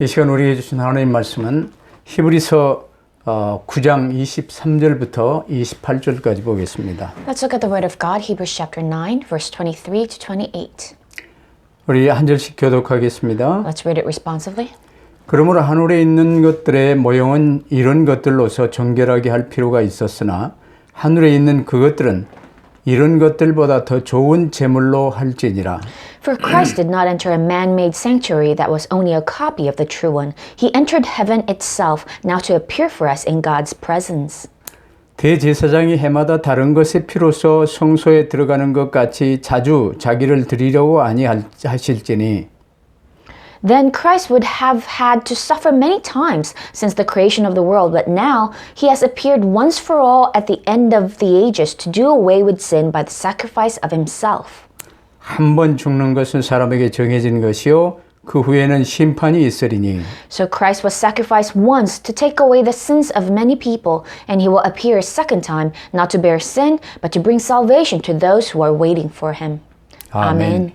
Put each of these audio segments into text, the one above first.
이 시간 우리에게 주신 하나님 말씀은 히브리서 9장 23절부터 28절까지 보겠습니다. Let's look at the word of God, Hebrews chapter 9, verse 23 to 28. 우리 한 절씩 교독하겠습니다. Let's read it responsively. 그러므로 하늘에 있는 것들의 모형은 이런 것들로서 정결하게 할 필요가 있었으나 하늘에 있는 그것들은 이런 것들보다 더 좋은 제물로 할지니라. For Christ did not enter a man-made sanctuary that was only a copy of the true one. He entered heaven itself, now to appear for us in God's presence. 대제사장이 해마다 다른 것의 피로써 성소에 들어가는 것 같이 자주 자기를 드리려고 아니하실지니 Then Christ would have had to suffer many times since the creation of the world, but now he has appeared once for all at the end of the ages to do away with sin by the sacrifice of himself. 한 번 죽는 것은 사람에게 정해진 것이요 그 후에는 심판이 있으리니 So Christ was sacrificed once to take away the sins of many people, and he will appear a second time, not to bear sin, but to bring salvation to those who are waiting for him. 아멘.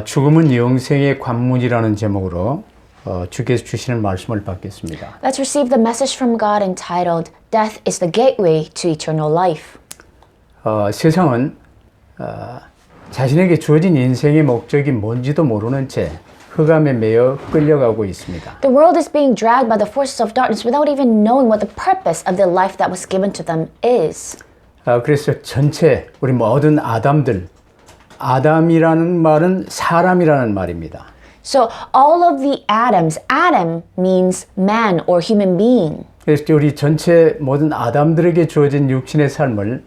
죽음은 영생의 관문이라는 제목으로 주께서 주시는 말씀을 받겠습니다. Let's receive the message from God entitled, Death is the gateway to eternal life. 세상은 자신에게 주어진 인생의 목적이 뭔지도 모르는 채 흑암에 매여 끌려가고 있습니다. The world is being dragged by the forces of darkness without even knowing what the purpose of the life that was given to them is. 그래서 전체 우리 모든 아담이라는 말은 사람이라는 말입니다. So all of the Adams, Adam means man or human being. 그래서 우리 전체 모든 아담들에게 주어진 육신의 삶을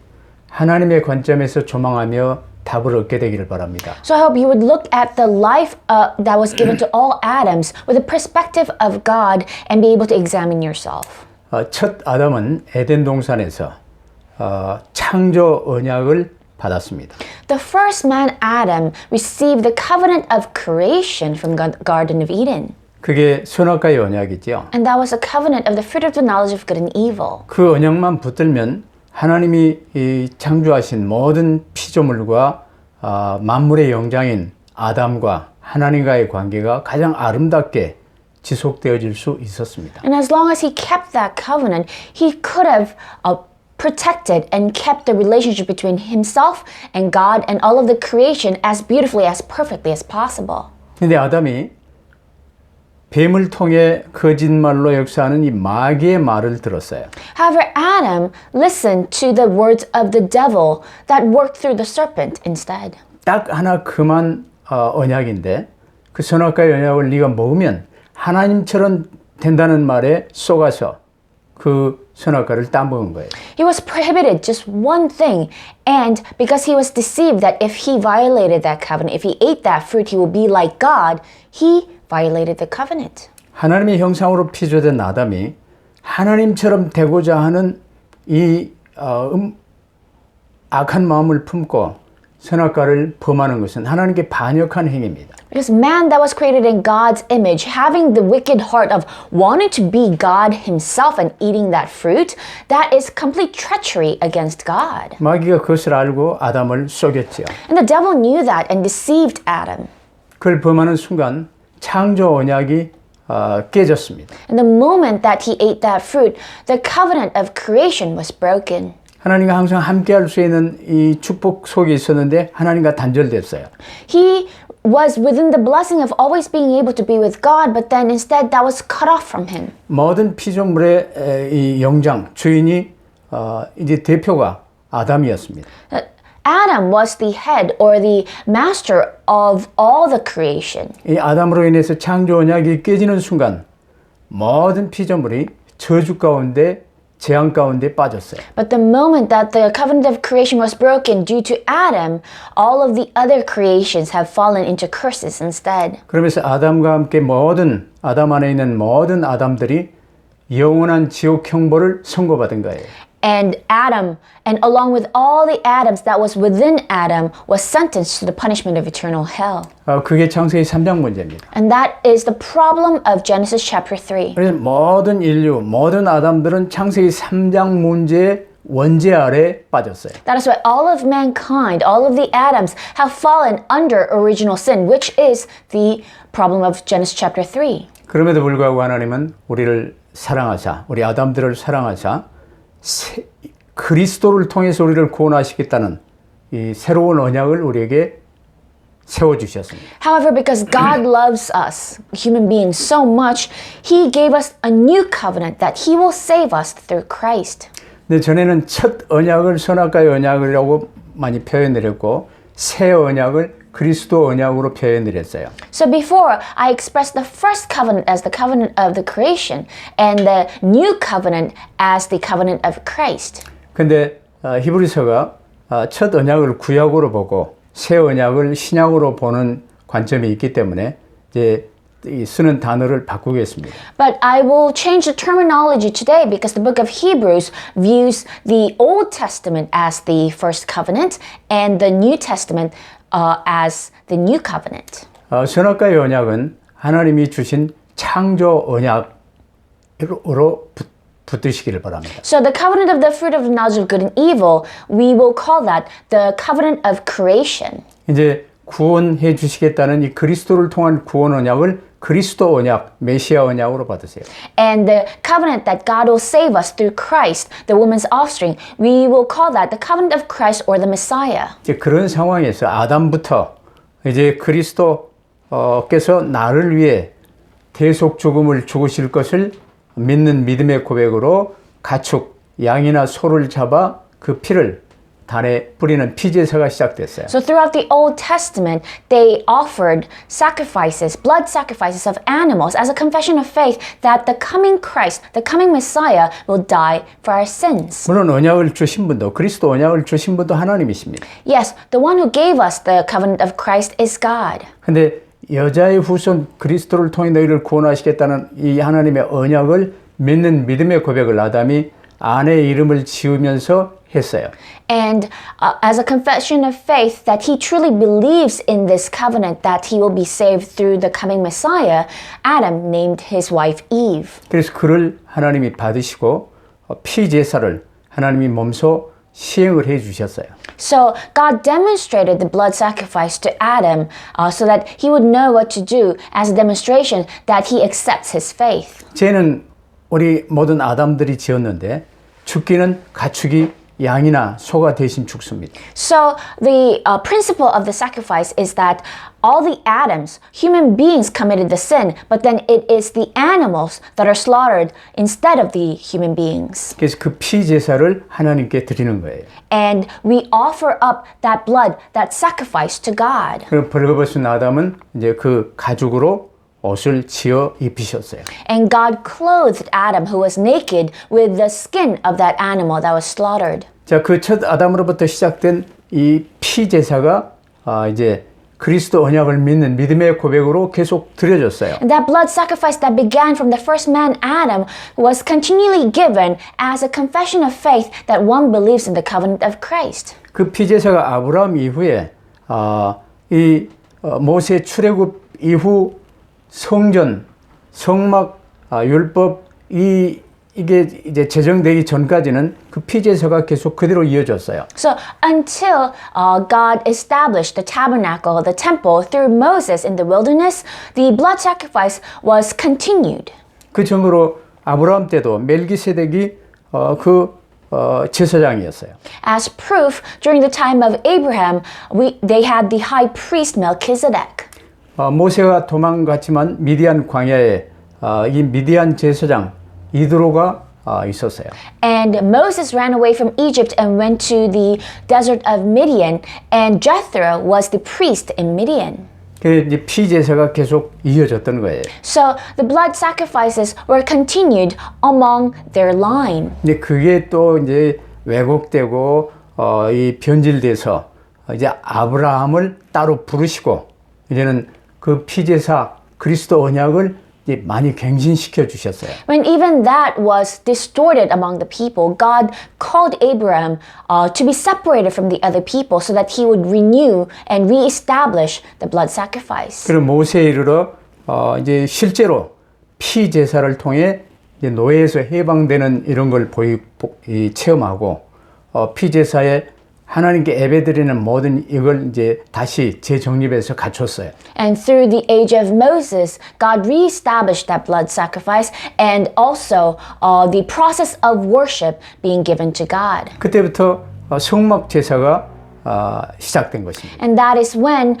하나님의 관점에서 조망하며 답을 얻게 되기를 바랍니다. So I hope you would look at the life that was given to all Adams with the perspective of God and be able to examine yourself. 첫 아담은 에덴 동산에서 창조 언약을 받았습니다. The first man, Adam, received the covenant of creation from the Garden of Eden. 그게 선악과의 언약이지요. And that was a covenant of the fruit of the knowledge of good and evil. 그 언약만 붙들면 하나님이 이 창조하신 모든 피조물과 만물의 영장인 아담과 하나님과의 관계가 가장 아름답게 지속되어질 수 있었습니다. And as long as he kept that covenant, he could have protected and kept the relationship between himself and God and all of the creation as beautifully, as perfectly as possible. 근데 아담이 뱀을 통해 거짓말로 역사하는 이 마귀의 말을 들었어요. However, Adam listened to the words of the devil that worked through the serpent instead. 딱 하나 그만 언약인데 그 선악과의 언약을 네가 먹으면 하나님처럼 된다는 말에 속아서 그 선악과를 따먹은 거예요. He was prohibited just one thing, and because he was deceived that if he violated that covenant, if he ate that fruit, he would be like God, he violated the covenant. 하나님의 형상으로 피조된 아담이 하나님처럼 되고자 하는 이 악한 마음을 품고 선악과를 범하는 것은 하나님께 반역한 행위입니다. Because man that was created in God's image, having the wicked heart of wanting to be God himself and eating that fruit, that is complete treachery against God. 마귀가 그것을 알고 아담을 속였지요. And the devil knew that and deceived Adam. 그걸 범하는 순간 창조 언약이 깨졌습니다. And the moment that he ate that fruit, the covenant of creation was broken. 하나님과 항상 함께할 수 있는 이 축복 속에 있었는데 하나님과 단절됐어요. He was within the blessing of always being able to be with God, but then instead that was cut off from him. 모든 피조물의 이 영장 주인이 이제 대표가 아담이었습니다. Adam was the head or the master of all the creation. 이 아담으로 인해서 창조 언약이 깨지는 순간 모든 피조물이 저주 가운데 재앙 가운데 빠졌어요. But the moment that the covenant of creation was broken due to Adam, all of the other creations have fallen into curses instead. 그러면서 아담과 함께 모든 아담 안에 있는 모든 아담들이 영원한 지옥 형벌을 선고받은 거예요. And Adam, and along with all the Adams that was within Adam, was sentenced to the punishment of eternal hell. 그게 창세기 3장 문제입니다. And that is the problem of Genesis chapter 3. 그래서 모든 인류, 모든 아담들은 창세기 3장 문제에 원죄 아래 빠졌어요. That is why all of mankind, all of the Adams have fallen under original sin, which is the problem of Genesis chapter 3. 그럼에도 불구하고 하나님은 우리를 사랑하사, 우리 아담들을 사랑하사 그리스도를 통해서 우리를 구원하시겠다는 이 새로운 언약을 우리에게 세워주셨습니다. However, because God loves us, human beings, so much, He gave us a new covenant that He will save us through Christ. 근데 전에는 첫 언약을 선악과의 언약이라고 많이 표현을 했고 새 언약을 그리스도 언약으로 표현을 했어요. So before, I expressed the first covenant as the covenant of the creation and the new covenant as the covenant of Christ. 근데 히브리서가 첫 언약을 구약으로 보고 새 언약을 신약으로 보는 관점이 있기 때문에 이제 쓰는 단어를 바꾸겠습니다. But I will change the terminology today because the book of Hebrews views the Old Testament as the first covenant and the New Testament as the new covenant. 선악과의 언약은 하나님이 주신 창조 언약으로 붙드시기를 바랍니다. So the covenant of the fruit of the knowledge of good and evil, we will call that the covenant of creation. 이제 구원해 주시겠다는 이 그리스도를 통한 구원 언약을 그리스도 언약, 메시아 언약으로 받으세요. And the covenant that God will save us through Christ, the woman's offspring, we will call that the covenant of Christ or the Messiah. 이제 그런 상황에서 아담부터 이제 그리스도께서 나를 위해 대속 죽음을 죽으실 것을 믿는 믿음의 고백으로 가축, 양이나 소를 잡아 그 피를 단에 뿌리는 피제사가 시작됐어요. So throughout the Old Testament, they offered sacrifices, blood sacrifices of animals as a confession of faith that the coming Christ, the coming Messiah will die for our sins. 물론 언약을 주신 분도 그리스도 언약을 주신 분도 하나님이십니다. Yes, the one who gave us the covenant of Christ is God. 근데 여자의 후손 그리스도를 통해 너희를 구원하시겠다는 이 하나님의 언약을 믿는 믿음의 고백을 아담이 아내의 이름을 지으면서 했어요. And as a confession of faith that he truly believes in this covenant that he will be saved through the coming Messiah, Adam named his wife Eve. 그래서 그를 하나님이 받으시고 피제사를 하나님이 몸소 시행을 해 주셨어요. So God demonstrated the blood sacrifice to Adam so that he would know what to do as a demonstration that he accepts his faith. 죄는 우리 모든 아담들이 지었는데 죽기는 가축이 양이나 소가 대신 죽습니다. So the principle of the sacrifice is that all the Adams, human beings committed the sin, but then it is the animals that are slaughtered instead of the human beings. 그래서 그 피제사를 하나님께 드리는 거예요. And we offer up that blood, that sacrifice to God. 그 벌거벗은 아담은 이제 그 가죽으로 옷을 지어 입히셨어요. And God clothed Adam, who was naked, with the skin of that animal that was slaughtered. 자, 그 첫 아담으로부터 시작된 이 피제사가 이제 그리스도 언약을 믿는 믿음의 고백으로 계속 드려졌어요. And that blood sacrifice that began from the first man, Adam, was continually given as a confession of faith that one believes in the covenant of Christ. 그 피제사가 아브라함 이후에 이 모세 출애굽 이후 성전, 성막, 율법 이게 이제 제정되기 전까지는 그 피제사가 계속 그대로 이어졌어요. So until God established the tabernacle, the temple through Moses in the wilderness, the blood sacrifice was continued. 그 전으로 아브라함 때도 멜기세덱이 제사장이었어요. As proof, during the time of Abraham, they had the high priest Melchizedek. 모세가 도망갔지만 미디안 광야에 이 미디안 제사장 이드로가 있었어요. And Moses ran away from Egypt and went to the desert of Midian, and Jethro was the priest in Midian. 그 이제 피제사가 계속 이어졌던 거예요. So the blood sacrifices were continued among their line. 근데 그게 또 이제 왜곡되고 이 변질돼서 이제 아브라함을 따로 부르시고 이제는 그 피제사 그리스도 언약을 이제 많이 갱신시켜 주셨어요. When even that was distorted among the people, God called Abraham to be separated from the other people so that he would renew and reestablish the blood sacrifice. 그리고 모세에 이르러 이제 실제로 피제사를 통해 이제 노예에서 해방되는 이런 걸 체험하고 피제사에 하나님께 예배드리는 모든 이걸 이제 다시 재정립해서 갖췄어요. And through the age of Moses, God reestablished that blood sacrifice and also the process of worship being given to God. 그때부터 성막 제사가 시작된 것입니다. And that is when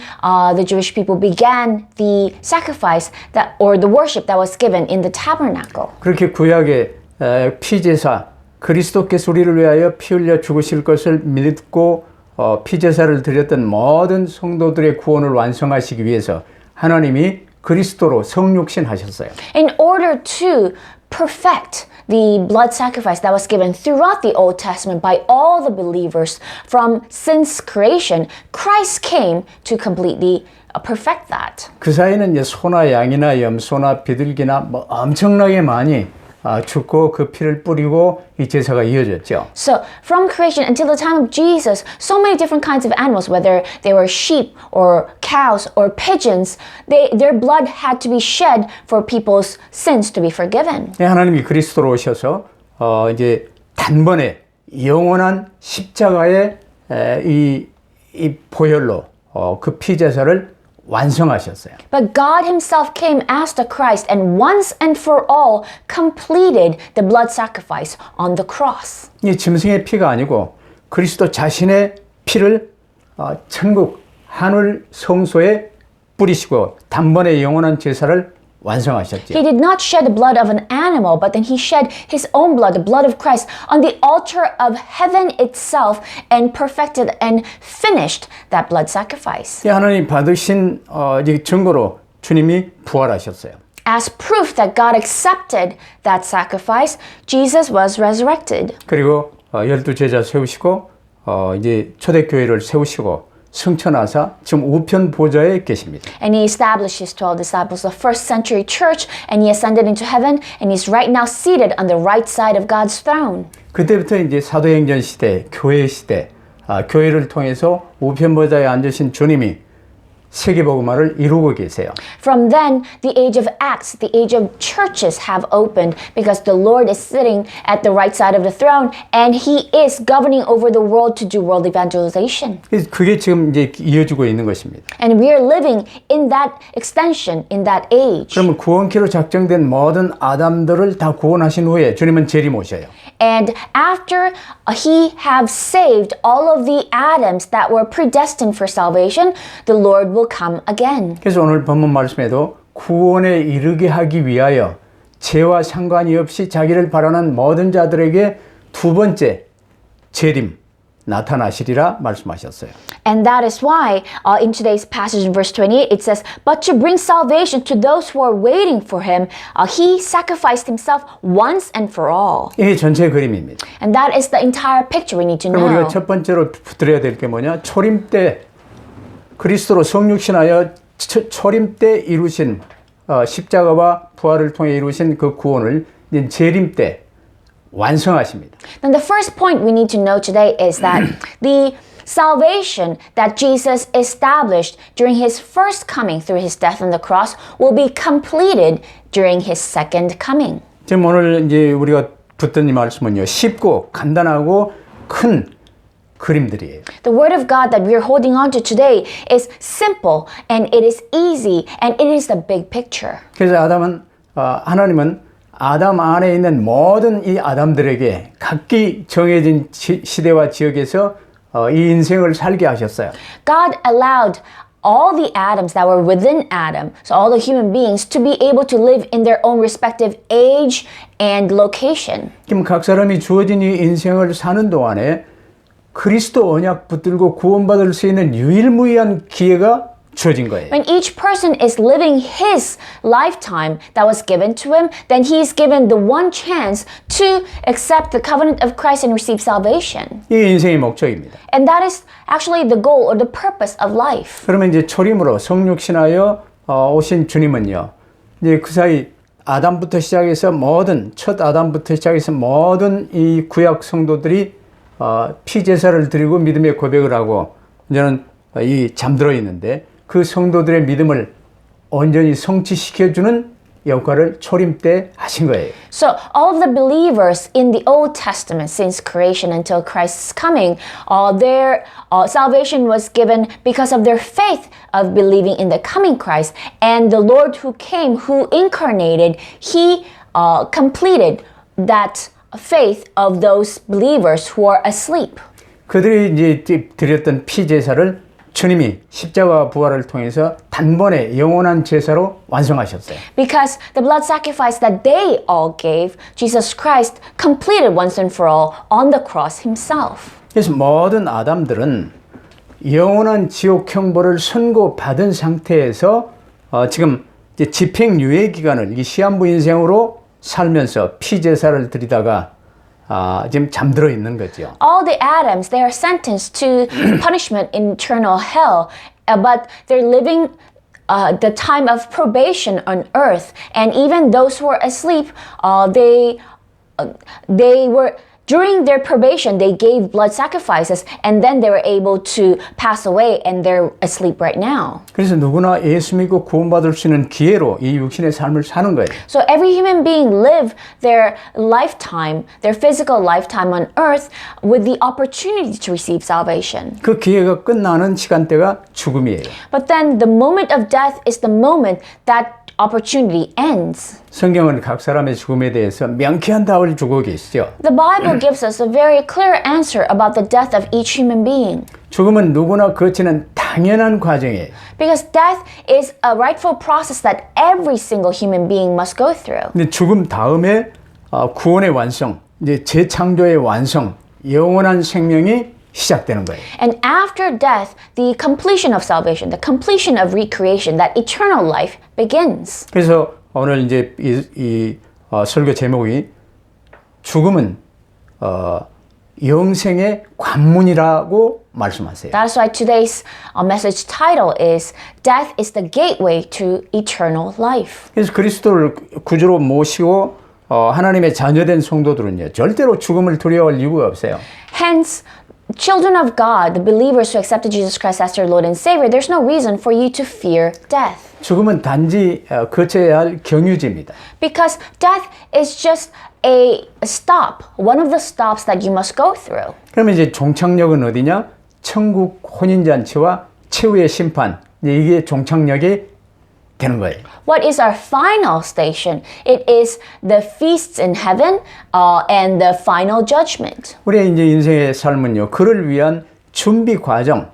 the Jewish people began the sacrifice that, or the worship that was given in the tabernacle. 그렇게 구약의 피제사 그리스도께서 우리를 위하여 피 흘려 죽으실 것을 믿고 피제사를 드렸던 모든 성도들의 구원을 완성하시기 위해서 하나님이 그리스도로 성육신 하셨어요. In order to perfect the blood sacrifice that was given throughout the Old Testament by all the believers from since creation, Christ came to completely perfect that. 그 사이에는 이제 소나 양이나 염소나 비둘기나 뭐 엄청나게 많이 죽고 그 피를 뿌리고 이 제사가 이어졌죠. So from creation until the time of Jesus, so many different kinds of animals, whether they were sheep or cows or pigeons, their blood had to be shed for people's sins to be forgiven. 하나님이 그리스도로 오셔서 이제 단번에 영원한 십자가의 이 보혈로 그 피제사를 완성하셨어요. But God himself came as the Christ and once and for all completed the blood sacrifice on the cross. 이 짐승의 피가 아니고 그리스도 자신의 피를 천국 하늘 성소에 뿌리시고 단번에 영원한 제사를 완성하셨죠. He did not shed the blood of an animal, but then he shed his own blood, the blood of Christ, on the altar of heaven itself and perfected and finished that blood sacrifice. 하나님 받으신 이 증거로 주님이 부활하셨어요. As proof that God accepted that sacrifice, Jesus was resurrected. 그리고 12제자 세우시고 이제 초대교회를 세우시고 승천하사 지금 우편 보좌에 계십니다. And he established his 12 disciples, the first century church, and he ascended into heaven, and he's right now seated on the right side of God's throne. 그때부터 이제 사도행전 시대, 교회 시대, 교회를 통해서 우편 보좌에 앉으신 주님이 세계복음화를 이루고 계세요. From then, the age of Acts, the age of churches have opened because the Lord is sitting at the right side of the throne and he is governing over the world to do world evangelization. 그게 지금 이제 이어지고 있는 것입니다. And we are living in that extension, in that age. 그러면 구원키로 작정된 모든 아담들을 다 구원하신 후에 주님은 재림 오셔요. And after he have saved all of the Adams that were predestined for salvation, the Lord will come again. 그래서 오늘 본문 말씀에도 구원에 이르게 하기 위하여 죄와 상관이 없이 자기를 바라는 모든 자들에게 두 번째 재림 나타나시리라 말씀하셨어요. And that is why in today's passage in verse 28 it says, but to bring salvation to those who are waiting for him, he sacrificed himself once and for all. 이게 전체 그림입니다. And that is the entire picture we need to 그럼 우리가 know. 첫 번째로 붙들어야 될 게 뭐냐? 초림 때 그리스도로 성육신하여 초림 때 이루신 십자가와 부활을 통해 이루신 그 구원을 이제 재림 때 완성하십니다. Then the first point we need to know today is that the salvation that Jesus established during his first coming through his death on the cross will be completed during his second coming. 지금 오늘 이제 우리가 붙든 이 말씀은요, 쉽고 간단하고 큰 그림들이에요. The word of God that we're holding on to today is simple and it is easy and it is the big picture. 그래서 하나님은 아담 안에 있는 모든 이 아담들에게 각기 정해진 시대와 지역에서 이 인생을 살게 하셨어요. God allowed all the Adams that were within Adam, so all the human beings, to be able to live in their own respective age and location. 그럼 각 사람이 주어진 이 인생을 사는 동안에 그리스도 언약 붙들고 구원받을 수 있는 유일무이한 기회가 주어진 거예요. When each person is living his lifetime that was given to him, then he is given the one chance to accept the covenant of Christ and receive salvation. 이 인생의 목적입니다. And that is actually the goal or the purpose of life. 그러면 이제 초림으로 성육신하여 오신 주님은요. 이제 그 사이 아담부터 시작해서 첫 아담부터 시작해서 모든 이 구약 성도들이 피제사를 드리고 믿음의 고백을 하고 이제는 이 잠들어 있는데 그 성도들의 믿음을 온전히 성취시켜주는 역할을 초림 때 하신 거예요. So all of the believers in the Old Testament since creation until Christ's coming, their salvation was given because of their faith of believing in the coming Christ. And the Lord who came, who incarnated, he completed that faith of those believers who are asleep. 그들이 이제 드렸던 피 제사를 주님이 십자가 부활을 통해서 단번에 영원한 제사로 완성하셨어요. Because the blood sacrifice that they all gave, Jesus Christ completed once and for all on the cross himself. 그래서 모든 아담들은 영원한 지옥 형벌을 선고받은 상태에서 지금 이제 집행유예 기간을 이 시한부 인생으로 살면서 피 제사를 드리다가 지금 잠들어 있는 거죠. All the Adams, they are sentenced to punishment in eternal hell, but they're living the time of probation on earth. And even those who are asleep, they were during their probation, they gave blood sacrifices, and then they were able to pass away, and they're asleep right now. 그래서 누구나 예수 믿고 구원받을 수 있는 기회로 이 육신의 삶을 사는 거예요. So every human being live their lifetime, their physical lifetime on earth with the opportunity to receive salvation. 그 기회가 끝나는 시간대가 죽음이에요. But then the moment of death is the moment that opportunity ends. 성경은 각 사람의 죽음에 대해서 명쾌한 답을 주고 계시죠. The Bible gives us a very clear answer about the death of each human being. 죽음은 누구나 거치는 당연한 과정이에요. Because death is a rightful process that every single human being must go through. 근데 죽음 다음에 구원의 완성, 이제 재창조의 완성, 영원한 생명이 시작되는 거예요. And after death, the completion of salvation, the completion of recreation, that eternal life begins. 그래서 오늘 이제 이 설교 제목이 죽음은 영생의 관문이라고 말씀하세요. That's why today's message title is Death is the gateway to eternal life. 그래서 그리스도를 구주로 모시고 하나님의 자녀된 성도들은요, 절대로 죽음을 두려워할 이유가 없어요. Hence, children of God, the believers who accepted Jesus Christ as their Lord and Savior, there's no reason for you to fear death. 죽음은 단지 거쳐야 할 경유지입니다. Because death is just a stop, one of the stops that you must go through. 그러면 이제 종착역은 어디냐? 천국 혼인잔치와 최후의 심판. 이게 종착역이 되는 거예요. What is our final station? It is the feasts in heaven and the final judgment. 우리의 이제 인생의 삶은요, 그를 위한 준비 과정.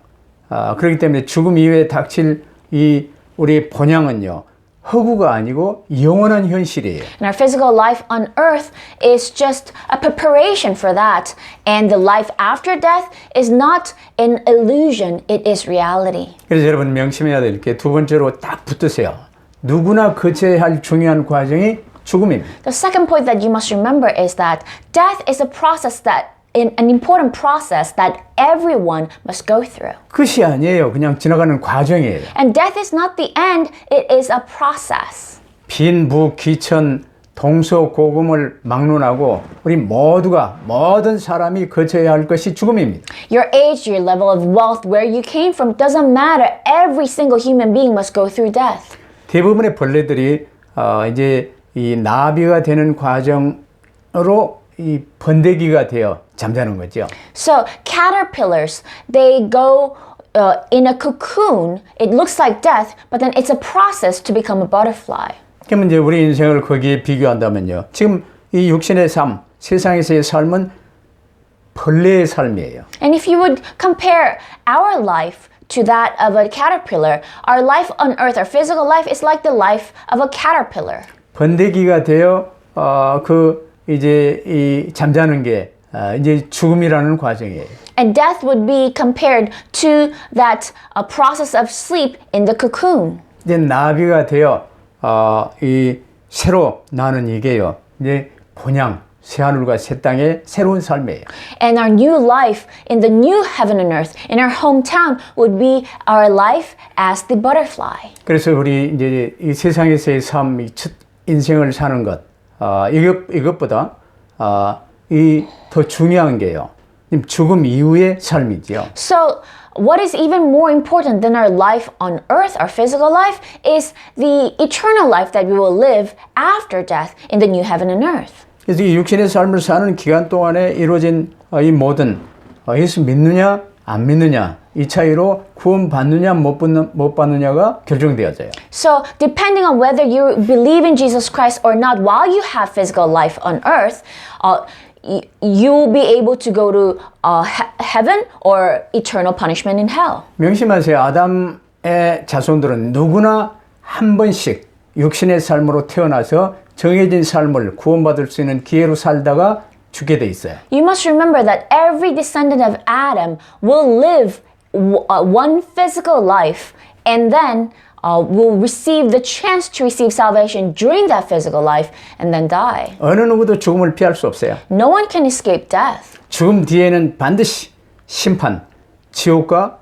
그렇기 때문에 죽음 이후에 닥칠 이 우리의 본향은요, 허구가 아니고 영원한 현실이에요. And our physical life on earth is just a preparation for that. And the life after death is not an illusion, it is reality. 그래서 여러분 명심해야 될 게 두 번째로 딱 붙으세요. 누구나 거쳐야 할 중요한 과정이 죽음입니다. The second point that you must remember is that death is a process an important process that everyone must go through. 끝이 아니에요. 그냥 지나가는 과정이에요. And death is not the end, it is a process. 빈부 귀천 동서고금을 막론하고 우리 모든 사람이 거쳐야 할 것이 죽음입니다. Your age, your level of wealth, where you came from, doesn't matter. Every single human being must go through death. 대부분의 벌레들이 이제 이 나비가 되는 과정으로 이 번데기가 되어 잠자는 거죠. So caterpillars, they go in a cocoon. It looks like death, but then it's a process to become a butterfly. 그러면 이제 우리 인생을 거기에 비교한다면요. 지금 이 육신의 삶, 세상에서의 삶은 벌레의 삶이에요. And if you would compare our life to that of a caterpillar, our life on earth, our physical life is like the life of a caterpillar. 번데기가 되어 이제 이 잠자는 게 이제 죽음이라는 과정이에요. And death would be compared to that process of sleep in the cocoon. 이제 나비가 되어 이 새로 나는 이게요. 이제 본향, 새하늘과 새 땅의 새로운 삶이에요. And our new life in the new heaven and earth, in our hometown, would be our life as the butterfly. 그래서 우리 이제 이 세상에서의 삶, 이 첫 인생을 사는 것, 이것보다 이 더 중요한 게요. 죽음 이후의 삶이지요. So, what is even more important than our life on earth, our physical life, is the eternal life that we will live after death in the new heaven and earth. 그래서 이 육신의 삶을 사는 기간 동안에 이루어진 이 모든 예수 믿느냐 안 믿느냐 이 차이로 구원 받느냐 못 받느냐가 결정되어져요. So, depending on whether you believe in Jesus Christ or not while you have physical life on earth, you'll be able to go to heaven or eternal punishment in hell. 명심하세요. 아담의 자손들은 누구나 한 번씩 육신의 삶으로 태어나서 정해진 삶을 구원받을 수 있는 기회로 살다가 죽게 돼 있어요. You must remember that every descendant of Adam will live one physical life and then will receive the chance to receive salvation during that physical life and then die. 어느 누구도 죽음을 피할 수 없어요. No one can escape death. 죽음 뒤에는 반드시 심판, 지옥과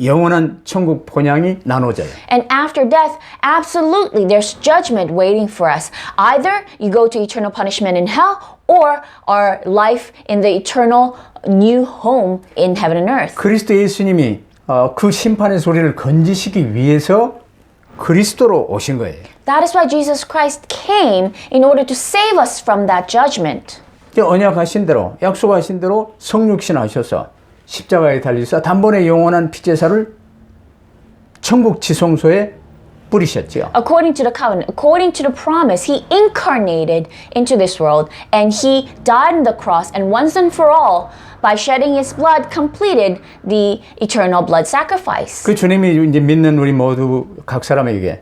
영원한 천국 본향이 나눠져요. And after death, absolutely, there's judgment waiting for us. Either you go to eternal punishment in hell or our life in the eternal new home in heaven and earth. 그리스도 예수님이 그 심판의 소리를 건지시기 위해서 그리스도로 오신 거예요. That is why Jesus Christ came in order to save us from that judgment. 언약하신 대로, 약속하신 대로 성육신 하셔서 십자가에 달리사 단번에 영원한 피제사를 천국 지성소에 뿌리셨지요. According to the covenant, according to the promise, he incarnated into this world and he died on the cross and once and for all by shedding his blood completed the eternal blood sacrifice. 그 주님이 이제 믿는 우리 모두 각 사람에게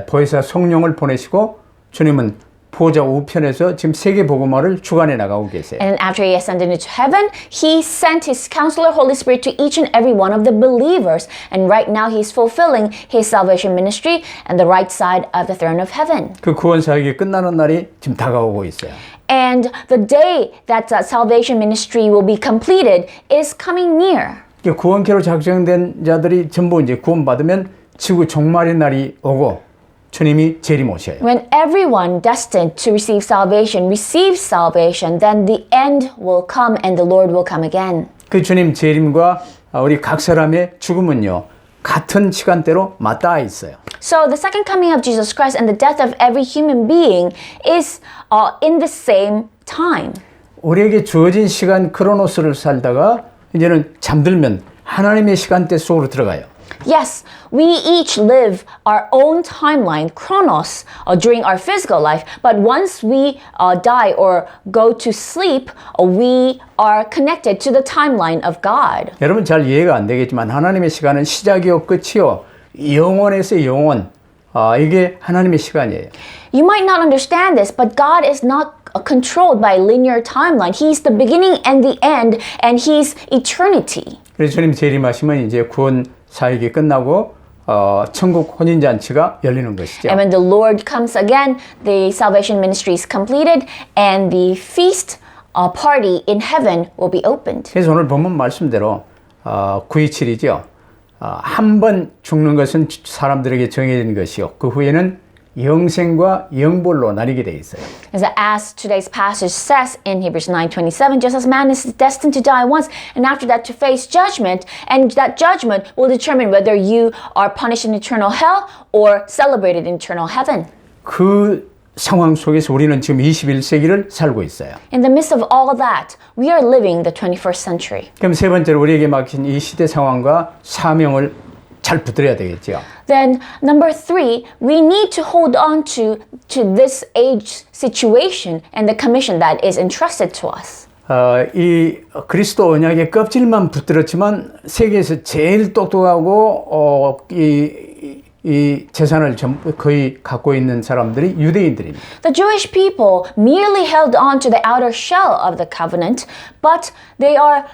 보혜사 성령을 보내시고 주님은 보좌 우편에서 지금 세계 복음화를 주관해 나가고 계세요. And after he ascended into heaven, he sent his counselor, Holy Spirit, to each and every one of the believers. And right now, he's fulfilling his salvation ministry on the right side of the throne of heaven. 그 구원 사역이 끝나는 날이 지금 다가오고 있어요. And the day that salvation ministry will be completed is coming near. 구원케로 작정된 자들이 전부 이제 구원받으면 지구 종말의 날이 오고 주님이 재림오셔요. When everyone destined to receive salvation receives salvation, then the end will come and the Lord will come again. 그 주님 재림과 우리 각 사람의 죽음은요 같은 시간대로 맞닿아 있어요. So the second coming of Jesus Christ and the death of every human being is in the same time. 우리에게 주어진 시간 크로노스를 살다가 이제는 잠들면 하나님의 시간대 속으로 들어가요. Yes, we each live our own timeline, chronos, during our physical life. But once we die or go to sleep, we are connected to the timeline of God. 여러분 잘 이해가 안 되겠지만 하나님의 시간은 시작이요 끝이요 영원에서 영원 이게 하나님의 시간이에요. You might not understand this, but God is not controlled by a linear timeline. He's the beginning and the end, and He's eternity. 그래서 주님 재림하시면 이제 구원 사역이 끝나고 천국 혼인잔치가 열리는 것이죠. And when the Lord comes again, the salvation ministry is completed, and the feast party in heaven will be opened. 그래서 오늘 본문 말씀대로 927이죠. 한 번 죽는 것은 사람들에게 정해진 것이요. 그 후에는 영생과 영벌로 나뉘게 돼 있어요. As today's passage says in Hebrews 9:27, just as man is destined to die once, and after that to face judgment, and that judgment will determine whether you are punished in eternal hell or celebrated in eternal heaven. 그 상황 속에서 우리는 지금 21세기를 살고 있어요. In the midst of all that, we are living the 21st century. 그럼 세 번째로 우리에게 맡긴 이 시대 상황과 사명을 잘 붙들어야 되겠죠. Then number 3, we need to hold on to this age situation and the commission that is entrusted to us. 이 그리스도 언약의 껍질만 붙들었지만 세계에서 제일 똑똑하고 이 재산을 거의 갖고 있는 사람들이 유대인들입니다. The Jewish people merely held on to the outer shell of the covenant, but they are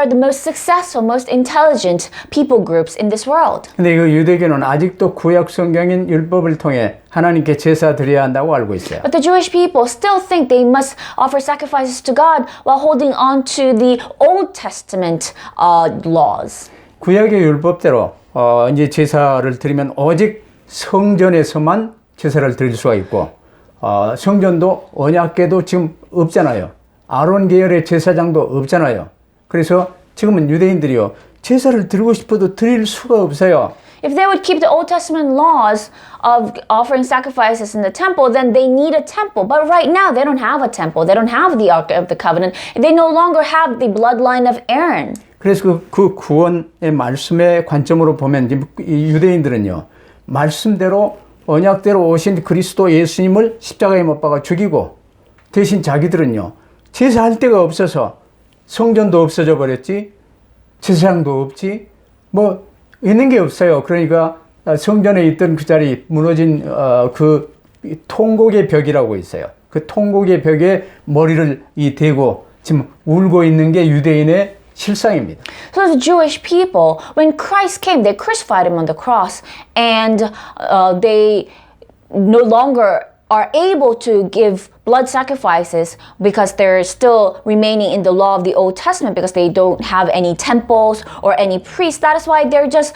the most successful, most intelligent people groups in this world. 근데 그 유대교는 아직도 구약 성경인 율법을 통해 하나님께 제사 드려야 한다고 알고 있어요. But the Jewish people still think they must offer sacrifices to God while holding on to the Old Testament laws. 구약의 율법대로 이제 제사를 드리면 오직 성전에서만 제사를 드릴 수가 있고 성전도 언약궤도 지금 없잖아요. 아론 계열의 제사장도 없잖아요. 그래서 지금은 유대인들이요, 제사를 드리고 싶어도 드릴 수가 없어요. If they would keep the Old Testament laws of offering sacrifices in the temple, then they need a temple. But right now, they don't have a temple. They don't have the Ark of the Covenant. They no longer have the bloodline of Aaron. 그래서 그 구원의 말씀의 관점으로 보면 이 유대인들은요, 말씀대로 언약대로 오신 그리스도 예수님을 십자가에 못 박아 죽이고, 대신 자기들은요, 제사할 데가 없어서 성전도 없어져 버렸지, 제사장도 없지, 뭐 있는 게 없어요. 그러니까 성전에 있던 그 자리 무너진 그 통곡의 벽이라고 있어요. 그 통곡의 벽에 머리를 대고 지금 울고 있는 게 유대인의 실상입니다. So the Jewish people, when Christ came, they crucified him on the cross, and they no longer are able to give blood sacrifices because they're still remaining in the law of the Old Testament because they don't have any temples or any priests. That is why they're just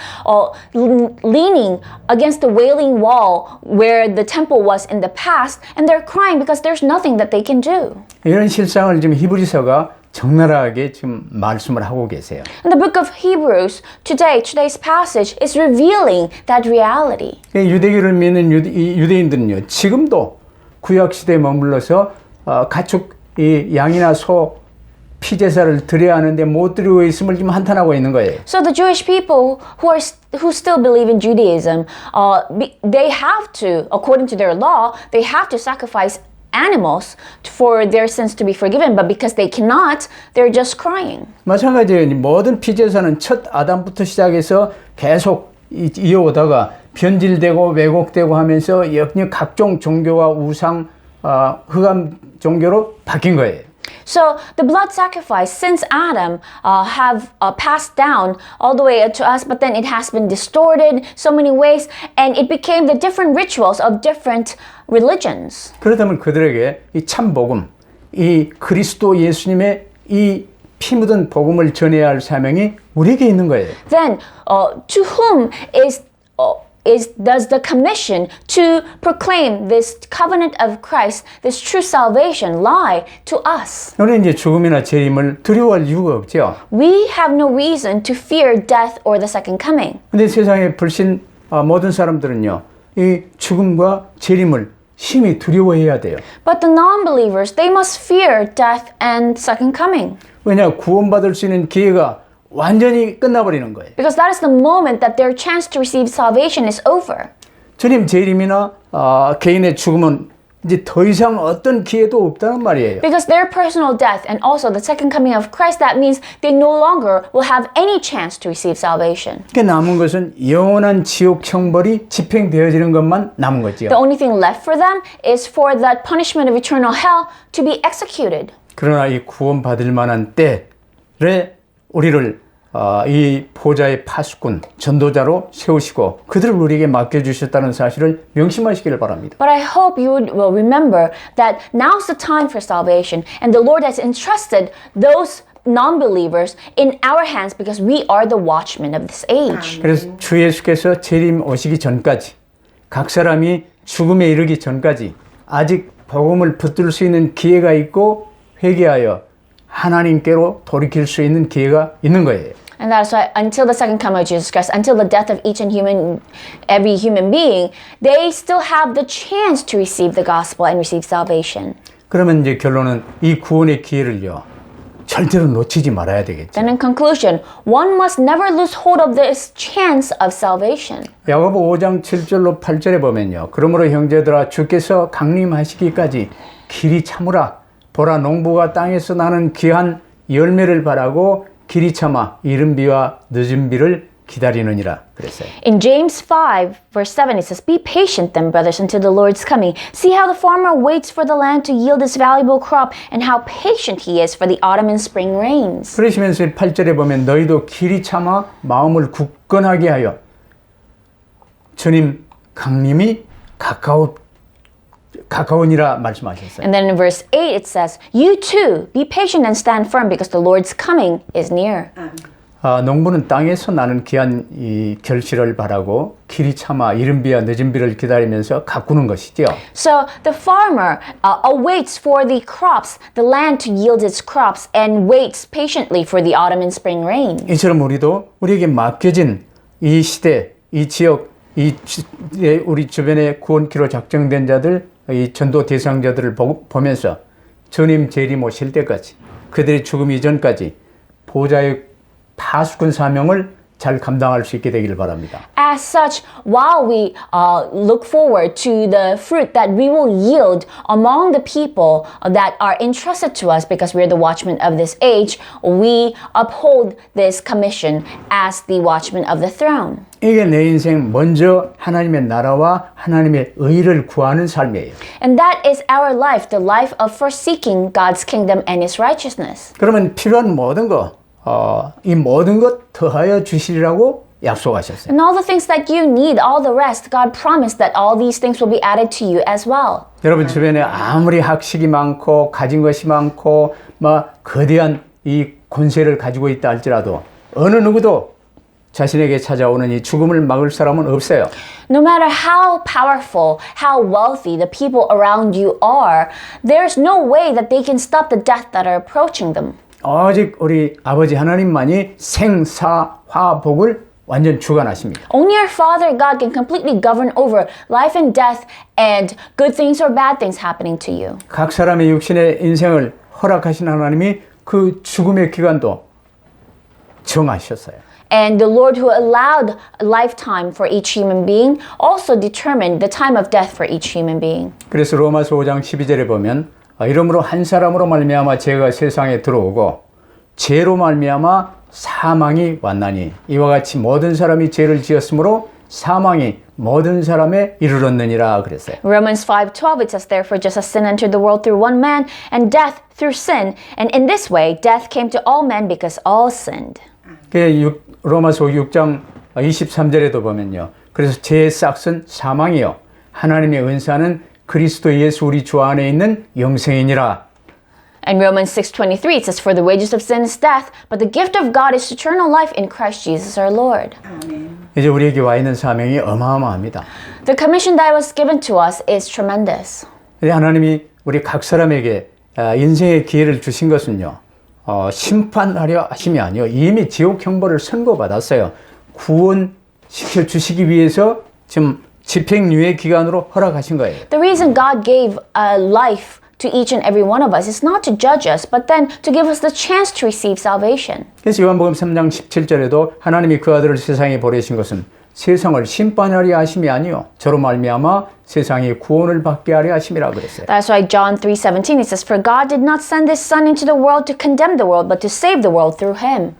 leaning against the wailing wall where the temple was in the past, and they're crying because there's nothing that they can do. 이런 실상을 지금 히브리서가 적나라하게 지금 말씀을 하고 계세요. And the book of Hebrews today's passage is revealing that reality. 유대교를 믿는 유대인들은요, 지금도 구약 시대에 머물러서 가축 양이나 소 피제사를 드려야 하는데 못 드리고 있음을 지금 한탄하고 있는 거예요. So the Jewish people who still believe in Judaism, they have to, according to their law, they have to sacrifice animals for their sins to be forgiven, but because they cannot, they're just crying. 마찬가지예요. 모든 피제사는 첫 아담부터 시작해서 계속 이어오다가 변질되고 왜곡되고 하면서 역력 각종 종교와 우상, 흑암 종교로 바뀐 거예요. So the blood sacrifice since Adam have passed down all the way to us, but then it has been distorted so many ways, and it became the different rituals of different religions. 그렇다면 그들에게 이 참 복음, 이 그리스도 예수님의 이 피 묻은 복음을 전해야 할 사명이 우리에게 있는 거예요. Then to whom does the commission to proclaim this covenant of Christ, this true salvation, lie to us? 우리는 이제 죽음이나 재림을 두려워할 이유가 없죠. We have no reason to fear death or the second coming. 근데 세상의 불신 모든 사람들은요, 이 죽음과 재림을 심히 두려워해야 돼요. But the non-believers, they must fear death and second coming. 왜냐, 구원받을 수 있는 기회가 완전히 끝나버리는 거예요. Because that is the moment that their chance to receive salvation is over. 주님 재림이나 개인의 죽음은 이제 더 이상 어떤 기회도 없다는 말이에요. Because their personal death and also the second coming of Christ, that means they no longer will have any chance to receive salvation. 그 남은 것은 영원한 지옥 형벌이 집행되어지는 것만 남은 거죠. The only thing left for them is for that punishment of eternal hell to be executed. 그러나 이 구원받을 만한 때에 우리를 이 보좌의 파수꾼, 전도자로 세우시고 그들을 우리에게 맡겨주셨다는 사실을 명심하시길 바랍니다. But I hope you will remember that now's the time for salvation, and the Lord has entrusted those non-believers in our hands because we are the watchmen of this age. 그래서 주 예수께서 재림 오시기 전까지, 각 사람이 죽음에 이르기 전까지 아직 복음을 붙들 수 있는 기회가 있고 회개하여 하나님께로 돌이킬 수 있는 기회가 있는 거예요. And that is why until the second coming of Jesus Christ, until the death of every human being, they still have the chance to receive the gospel and receive salvation. 그러면 이제 결론은 이 구원의 기회를요, 절대로 놓치지 말아야 되겠죠. Then in conclusion, one must never lose hold of this chance of salvation. 야고보 5장 7절로 8절에 보면요, 그러므로 형제들아 주께서 강림하시기까지 길이 참으라. 보라 농부가 땅에서 나는 귀한 열매를 바라고 길이 참아 이른 비와 늦은 비를 기다리느니라 그랬어요. In James 5 verse 7 it says, "Be patient then, brothers, until the Lord's coming. See how the farmer waits for the land to yield its valuable crop, and how patient he is for the autumn and spring rains." 그러시면서 8절에 보면 너희도 길이 참아 마음을 굳건하게 하여 주님 강림이 가까우니라 말씀하셨어요. And then in verse 8 it says, "You too, be patient and stand firm because the Lord's coming is near." 농부는 땅에서 나는 귀한 이 결실을 바라고 길이 참아 이른 비와 늦은 비를 기다리면서 가꾸는 것이죠. So the farmer awaits for the crops, the land to yield its crops, and waits patiently for the autumn and spring rain. 이처럼 우리도 우리에게 맡겨진 이 시대, 이 지역, 우리 주변에 구원키로 작정된 자들, 이 전도 대상자들을 보면서 주님 재림 오실 때까지 그들이 죽음 이전까지 보좌의 파수꾼 사명을 잘 감당할 수 있게 되기를 바랍니다. As such, while we look forward to the fruit that we will yield among the people that are entrusted to us because we're the watchmen of this age, we uphold this commission as the watchmen of the throne. 이게 내 인생 먼저 하나님의 나라와 하나님의 의를 구하는 삶이에요. And that is our life, the life of first seeking God's kingdom and His righteousness. 그러면 필요한 모든 것, 이 모든 것 더하여 주시리라고 약속하셨어요. And all the things that you need, all the rest, God promised that all these things will be added to you as well. 여러분 주변에 아무리 학식이 많고 가진 것이 많고 막 거대한 이 권세를 가지고 있다 할지라도 어느 누구도 자신에게 찾아오는 이 죽음을 막을 사람은 없어요. No matter how powerful, how wealthy the people around you are, there's no way that they can stop the death that are approaching them. 오직 우리 아버지 하나님만이 생사화복을 완전 주관하십니다. Only our Father God can completely govern over life and death and good things or bad things happening to you. 각 사람의 육신의 인생을 허락하신 하나님이 그 죽음의 기간도 정하셨어요. And the Lord who allowed a lifetime for each human being also determined the time of death for each human being. 그래서 로마서 5장 12절에 보면 이러므로 한 사람으로 말미암아 죄가 세상에 들어오고 죄로 말미암아 사망이 왔나니 이와 같이 모든 사람이 죄를 지었으므로 사망이 모든 사람에 이르렀느니라 그랬어요. Romans 5:12 it says therefore just as sin entered the world through one man and death through sin and in this way death came to all men because all sinned. 로마서 6장 23절에도 보면요. 그래서 죄의 싹은 사망이요 하나님의 은사는 그리스도 예수 우리 주 안에 있는 영생이니라. And Romans 6:23 it says for the wages of sin is death but the gift of God is eternal life in Christ Jesus our Lord. 이제 우리에게 와 있는 사명이 어마어마합니다. The commission that was given to us is tremendous. 하나님이 우리 각 사람에게 인생의 기회를 주신 것은요. 심판하려 하심이 아니요. 이미 지옥 형벌을 선고받았어요. 구원시켜 주시기 위해서 지금 집행유예 기간으로 허락하신 거예요. The reason God gave a life to each and every one of us is not to judge us, but then to give us the chance to receive salvation. 그래서 요한복음 3장 17절에도 하나님이 그 아들을 세상에 보내신 것은 세상을 심판하려 하심이 아니요 저로 말미암아 세상이 구원을 받게 하려 하심이라 그랬어요. That's why John 3:17 it says, "For God did not send His Son into the world to condemn the world, but to save the world through Him."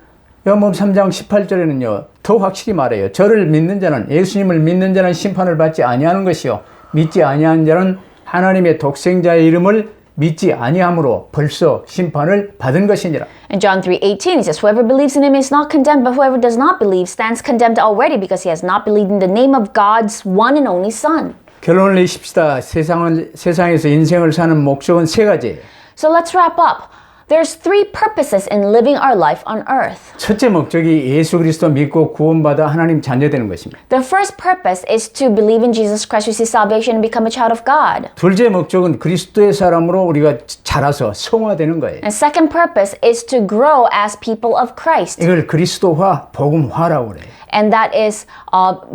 요한복음 3장 18절에는요. 더 확실히 말해요. 저를 믿는 자는 예수님을 믿는 자는 심판을 받지 아니하는 것이요 믿지 아니하는 자는 하나님의 독생자의 이름을 믿지 아니함으로 벌써 심판을 받은 것이니라. In John 3:18 it says, "Whoever believes in Him is not condemned, but whoever does not believe stands condemned already because he has not believed in the name of God's one and only Son." 결론을 내십시다. 세상에서 인생을 사는 목적은 세 가지예요. So let's wrap up. There's three purposes in living our life on earth. 첫째 목적이 예수 그리스도 믿고 구원받아 하나님 자녀되는 것입니다. The first purpose is to believe in Jesus Christ, receive salvation, and become a child of God. 둘째 목적은 그리스도의 사람으로 우리가 자라서 성화되는 거예요. And second purpose is to grow as people of Christ. 이걸 그리스도화, 복음화라고 그래요. And that is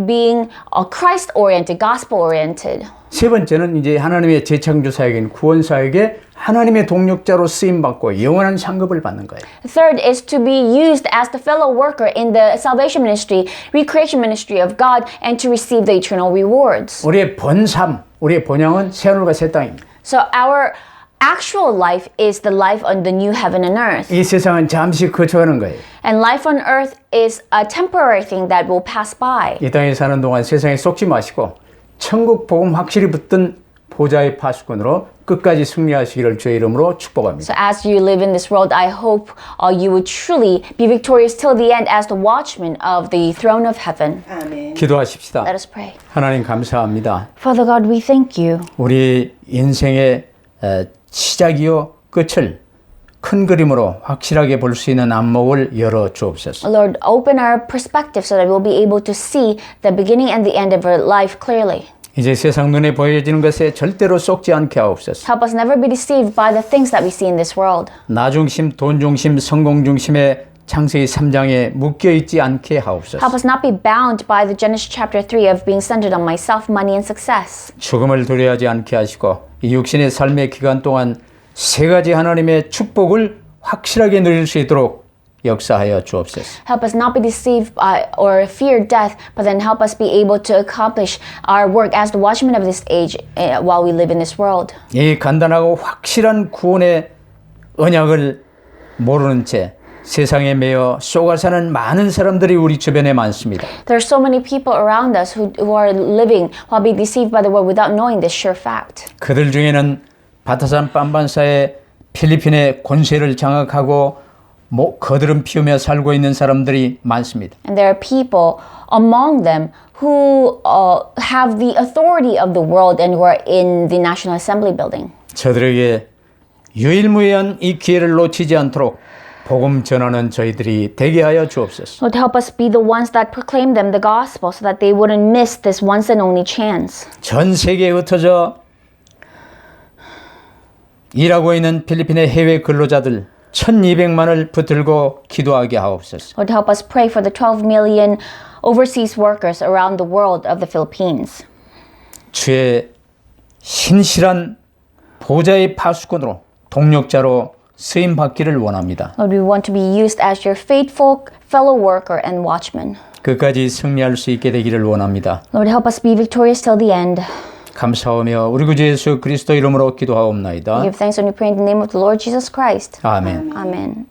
being Christ-oriented, gospel-oriented. 세 번째는 이제 하나님의 재창조 사역인 구원 사역에 하나님의 동력자로 쓰임 받고 영원한 상급을 받는 거예요. Third is to be used as the fellow worker in the salvation ministry, recreation ministry of God, and to receive the eternal rewards. 우리의 본삶, 우리의 본향은 새하늘과 새 땅입니다. So our actual life is the life on the new heaven and earth. 이 세상은 잠시 거쳐가는 거예요. And life on earth is a temporary thing that will pass by. 이 땅에 사는 동안 세상에 속지 마시고 천국 복음 확실히 붙든 보좌의 파수꾼으로 끝까지 승리하시기를 주의 이름으로 축복합니다. So as you live in this world, I hope you would truly be victorious till the end as the watchman of the throne of heaven. 아멘. 기도하십시다. Let us pray. 하나님 감사합니다. Father God, we thank you 우리 인생의 시작이요 끝을 큰 그림으로 확실하게 볼 수 있는 안목을 열어 주옵소서. Lord, open our perspective so that we'll be able to see the beginning and the end of our life clearly. 이제 세상 눈에 보여지는 것에 절대로 속지 않게 하옵소서. Help us never be deceived by the things that we see in this world. 나 중심, 돈 중심, 성공 중심의 창세기 3장에 묶여 있지 않게 하옵소서. Help us not be bound by the Genesis chapter 3 of being centered on myself, money, and success. 죽음을 두려워하지 않게 하시고 이 육신의 삶의 기간 동안 세 가지 하나님의 축복을 확실하게 누릴 수 있도록 역사하여 주옵소서. Help us not be deceived by or fear death, but then help us be able to accomplish our work as the watchmen of this age while we live in this world. 이 간단하고 확실한 구원의 언약을 모르는 채 세상에 매여 쏘가사는 많은 사람들이 우리 주변에 많습니다. There are so many people around us who are living while being deceived by the world without knowing this sure fact. 그들 중에는 바타산 빤반사의 필리핀의 권세를 장악하고 거드름 피우며 살고 있는 사람들이 많습니다. And there are people among them who have the authority of the world and who are in the National Assembly building. 저들에게 유일무이한 이 기회를 놓치지 않도록 복음 전하는 저희들이 되게 하여 주옵소서. Lord, help us be the ones that proclaim them the gospel so that they wouldn't miss this once and only chance. 전 세계에 흩어져 일하고 있는 필리핀의 해외 근로자들 1200만을 붙들고 기도하게 하옵소서. Lord, help us pray for the 12 million overseas workers around the world of the Philippines. 주의 신실한 보좌의 파수꾼으로 동력자로 쓰임 받기를 원합니다. Lord, we want to be used as your faithful fellow worker and watchman. 끝까지 승리할 수 있게 되기를 원합니다. Lord, help us be victorious till the end. 감사하며 우리 구주 예수 그리스도 이름으로 기도하옵나이다. We give thanks when we pray in the name of the Lord Jesus Christ. 아멘. Amen.